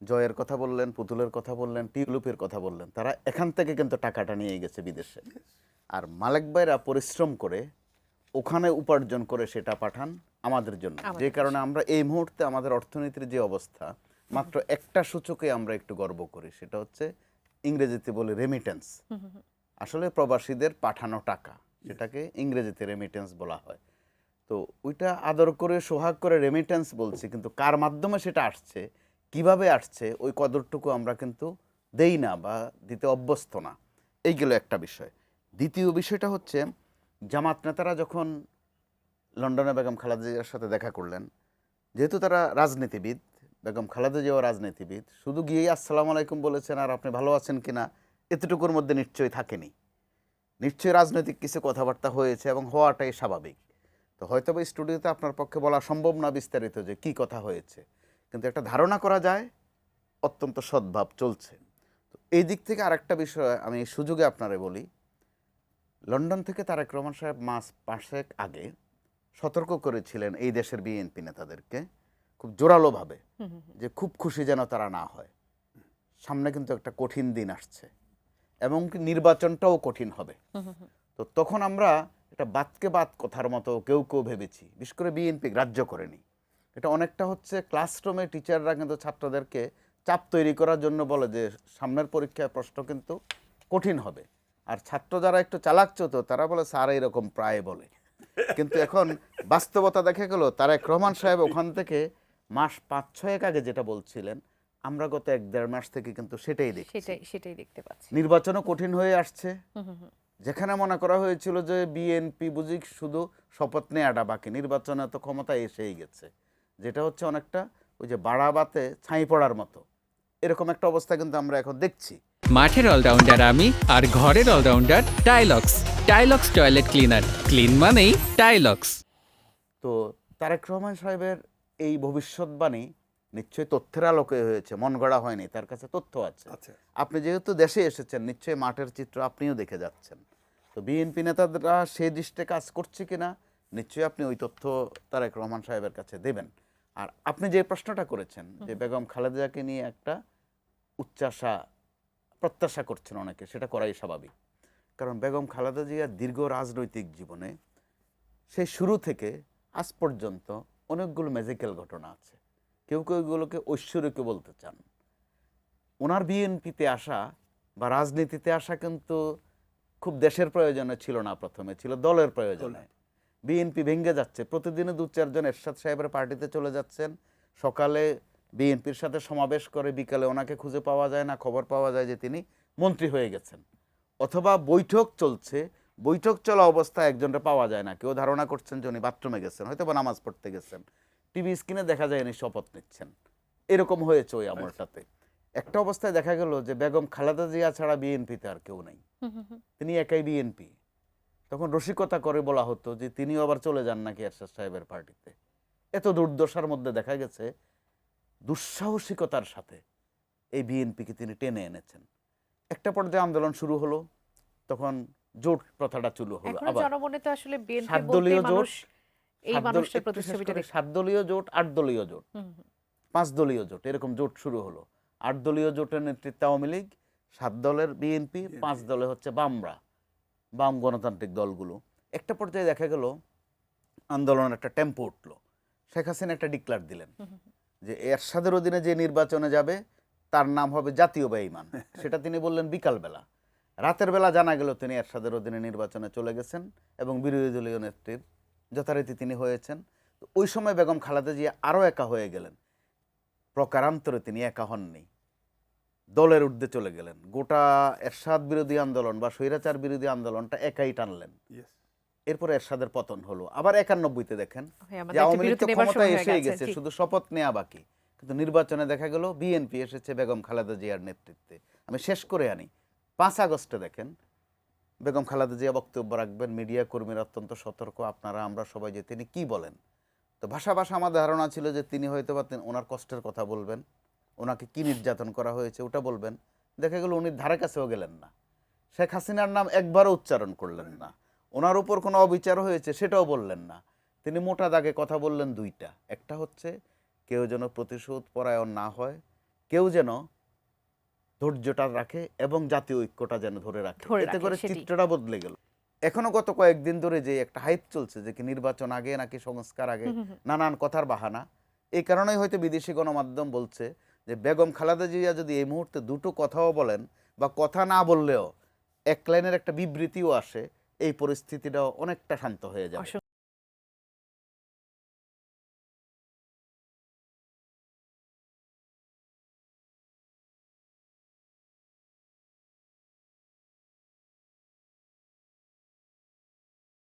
জয়ের কথা বললেন, পুতুলের কথা বললেন, টিউলিপের কথা বললেন, তারা এখান থেকে কিন্তু টাকাটা নিয়ে গেছে বিদেশে। আর মালেক ভাইরা পরিশ্রম করে ওখানে উপার্জন করে সেটা পাঠান আমাদের জন্য, যে কারণে আমরা এই মুহূর্তে আমাদের অর্থনীতির যে অবস্থা, মাত্র একটা সূচকে আমরা একটু গর্ব করি, সেটা হচ্ছে ইংরেজিতে বলে রেমিটেন্স। আসলে প্রবাসীদের পাঠানো টাকা, সেটাকে ইংরেজিতে রেমিটেন্স বলা হয়। তো ওইটা আদর করে সোহাগ করে রেমিটেন্স বলছি, কিন্তু কার মাধ্যমে সেটা আসছে, কিভাবে আসছে, ওই কদরটুকু আমরা কিন্তু দেই না বা দিতে অভ্যস্ত না। এইগুলো একটা বিষয়। দ্বিতীয় বিষয়টা হচ্ছে জামাত নেতারা যখন লন্ডনে বেগম খালেদা জিয়ার সাথে দেখা করলেন, যেহেতু তারা রাজনীতিবিদ, বেগম খালেদা জিয়াও রাজনীতিবিদ, শুধু গিয়েই আসসালামু আলাইকুম বলেছেন আর আপনি ভালো আছেন কিনা এতটুকুর মধ্যে নিশ্চয়ই থাকেনি। নিশ্চয়ই রাজনৈতিক কিছু কথাবার্তা হয়েছে এবং হওয়াটাই স্বাভাবিক। তো হয়তো বা স্টুডিওতে আপনার পক্ষে বলা সম্ভব না বিস্তারিত যে কি কথা হয়েছে, কিন্তু একটা ধারণা করা যায় অত্যন্ত সদ্ভাব চলছে। তো এই দিক থেকে আরেকটা বিষয় আমি এই সুযোগে আপনারে বলি, লন্ডন থেকে তারেক রহমান সাহেব মাস 5 আগে সতর্ক করেছিলেন এই দেশের বিএনপি নেতাদেরকে খুব জোরালোভাবে, যে খুব খুশি যেন তারা না হয়, সামনে কিন্তু একটা কঠিন দিন আসছে এবং নির্বাচনটাও কঠিন হবে। তো তখন আমরা এটা বাতকে বাত কথার মতো কেউ কেউ ভেবেছি, বিশেষ করে বিএনপি গ্রাহ্য করেনি। এটা অনেকটা হচ্ছে ক্লাসরুমে টিচাররা কিন্তু ছাত্রদেরকে চাপ তৈরি করার জন্য বলে যে সামনের পরীক্ষায় প্রশ্ন কিন্তু কঠিন হবে, আর ছাত্র যারা একটু চালাক চতো তারা বলে স্যার এরকম প্রায় বলে। কিন্তু এখন বাস্তবতা দেখা গেল তারেক রহমান সাহেব ওখান থেকে মাস 5-6 আগে যেটা বলছিলেন, আমরা গত 1-1.5 মাস থেকে কিন্তু সেটাই দেখছি। সেটাই দেখতে পাচ্ছি। নির্বাচনও কঠিন হয়ে আসছে। যেখানে মনে করা হয়েছিল যে বিএনপি বুঝি শুধু শপথ নেওয়াটা বাকি, নির্বাচনে তো ক্ষমতা এসেই গেছে, যেটা হচ্ছে অনেকটা ওই যে বাড়াবাতে ছাই পড়ার মতো, এরকম একটা অবস্থা কিন্তু আমরা এখন দেখছি। মাঠের অলরাউন্ডার আমি, আর ঘরের allrounder Tylex. Tylex toilet cleaner, clean মানেই টাইলক্স। তো তারেক রহমান সাহেবের এই ভবিষ্যৎবাণী নিশ্চয়ই তথ্যের আলোকে হয়েছে, মন গড়া হয়নি, তার কাছে তথ্য আছে। আপনি যেহেতু দেশে এসেছেন, নিশ্চয়ই মাঠের চিত্র আপনিও দেখে যাচ্ছেন। তো বিএনপি নেতারা সেই দৃষ্টে কাজ করছে কিনা নিশ্চয়ই আপনি ওই তথ্য তারেক রহমান সাহেবের কাছে দেবেন। আর আপনি যে প্রশ্নটা করেছেন যে বেগম খালেদাকে নিয়ে একটা উচ্চাশা প্রত্যাশা করছেন অনেকে, সেটা করাই স্বাভাবিক। কারণ বেগম খালেদা জিয়ার দীর্ঘ রাজনৈতিক জীবনে সেই শুরু থেকে আজ পর্যন্ত অনেকগুলো ম্যাজিক্যাল ঘটনা আছে। কেউ কেউ এগুলোকে ঐশ্বরিক বলতে চান। ওনার বিএনপিতে আসা বা রাজনীতিতে আসা কিন্তু খুব দেশের প্রয়োজনে ছিল না, প্রথমে ছিল দলের প্রয়োজনে। বিএনপি ভেঙে যাচ্ছে, প্রতিদিনে 2-4 জন এরশাদ সাহেবের পার্টিতে চলে যাচ্ছেন, সকালে বিএনপির সাথে সমাবেশ করে বিকালে ওনাকে খুঁজে পাওয়া যায় না, খবর পাওয়া যায় যে তিনি মন্ত্রী হয়ে গেছেন, অথবা বৈঠক চলছে, বৈঠক চলা অবস্থায় একজনটা পাওয়া যায় না, কেউ ধারণা করছেন যে উনি বাথরুমে গেছেন, হয়তো বা নামাজ পড়তে গেছেন, টিভি স্ক্রিনে দেখা যায় উনি শপথ নিচ্ছেন। এরকম হয়েছে ওই আমলটাতে। একটা অবস্থায় দেখা গেল যে বেগম খালেদা জিয়া ছাড়া বিএনপিতে আর কেউ নেই, তিনি একাই বিএনপি। তখন রসিকতা করে বলা হতো যে তিনিও আবার চলে যান নাকি এরশাদ সাহেবের পার্টিতে। এত দুর্দশার মধ্যে দেখা গেছে দুঃসাহসিকতার সাথে এই বিএনপিকে তিনি টেনে এনেছেন। একটা পর্যায়ে আন্দোলন শুরু হলো, তখন জোট প্রথাটা চালু হলো। এখন আবার জনমনে তো আসলে বিএনপি 7 বলতে দলীয় জোট, মানুষ এই মানুষের প্রতিচ্ছবিটা 7 দলীয় জোট, 8 দলীয় জোট, 5 দলীয় জোট, এরকম জোট শুরু হলো। 8 দলীয় জোটের নেতৃত্বে আওয়ামী লীগ, 7 দলের বিএনপি, 5 দলে হচ্ছে বামরা, বাম গণতান্ত্রিক দলগুলো। একটা পর্যায়ে দেখা গেল আন্দোলনের একটা টেম্পো উঠলো। শেখ হাসিনা একটা ডিক্লার দিলেন যে এরশাদের অধীনে যে নির্বাচনে যাবে তার নাম হবে জাতীয় বেঈমান। সেটা তিনি বললেন বিকালবেলা। রাতের বেলা জানা গেল তিনি এরশাদের অধীনে নির্বাচনে চলে গেছেন এবং বিরোধী দলীয় নেত্রীর যথারীতি তিনি হয়েছেন। তো ওই সময় বেগম খালেদা জিয়া আরও একা হয়ে গেলেন। প্রকারান্তরে তিনি একা হননি, দলের ঊর্ধ্বে চলে গেলেন। গোটা এরশাদ বিরোধী আন্দোলন বা স্বৈরাচার বিরোধী আন্দোলনটা একাই টানলেন। এরপরে এরশাদের পতন হলো। আবার 91-তে দেখেন যে আওয়ামী লীগ তো ক্ষমতায় এসেই গেছে, শুধু শপথ নেওয়া বাকি, কিন্তু নির্বাচনে দেখা গেল বিএনপি এসেছে বেগম খালেদা জিয়ার নেতৃত্বে। আমি শেষ করে আনি, 5 আগস্টে দেখেন বেগম খালেদা জিয়া বক্তব্য রাখবেন, মিডিয়া কর্মীরা অত্যন্ত সতর্ক, আপনারা আমরা সবাই যে তিনি কি বলেন। তো ভাষা আমার ধারণা ছিল যে তিনি হয়তো বা ওনার কষ্টের কথা বলবেন, ওনাকে কি নির্যাতন করা হয়েছে ওটা বলবেন। দেখা গেল উনি ধারে কাছেও গেলেন না, শেখ হাসিনার নাম একবারও উচ্চারণ করলেন না, ওনার উপর কোনো অবিচার হয়েছে সেটাও বললেন না। তিনি মোটা দাগে কথা বললেন দুইটা, একটা হচ্ছে কেউ যেন প্রতিশোধ পরায়ণ না হয়, কেউ যেন ধৈর্যটা রাখে এবং জাতীয় ঐক্যটা যেন ধরে রাখে, ধরে এতে রাখে, করে সেটাই। চিত্রটা বদলে গেল। এখনো গত কয়েকদিন ধরে যে একটা হাইপ চলছে যে কি নির্বাচন আগে নাকি সংস্কার আগে, নানান কথার বাহানা, এই কারণেই হয়তো বিদেশি গণমাধ্যম বলছে যে বেগম খালেদা জিয়া যদি এই মুহূর্তে দুটো কথাও বলেন বা কথা না বললেও এক লাইনের একটা বিবৃতিও আসে, এই পরিস্থিতিটাও অনেকটা শান্ত হয়ে যাবে।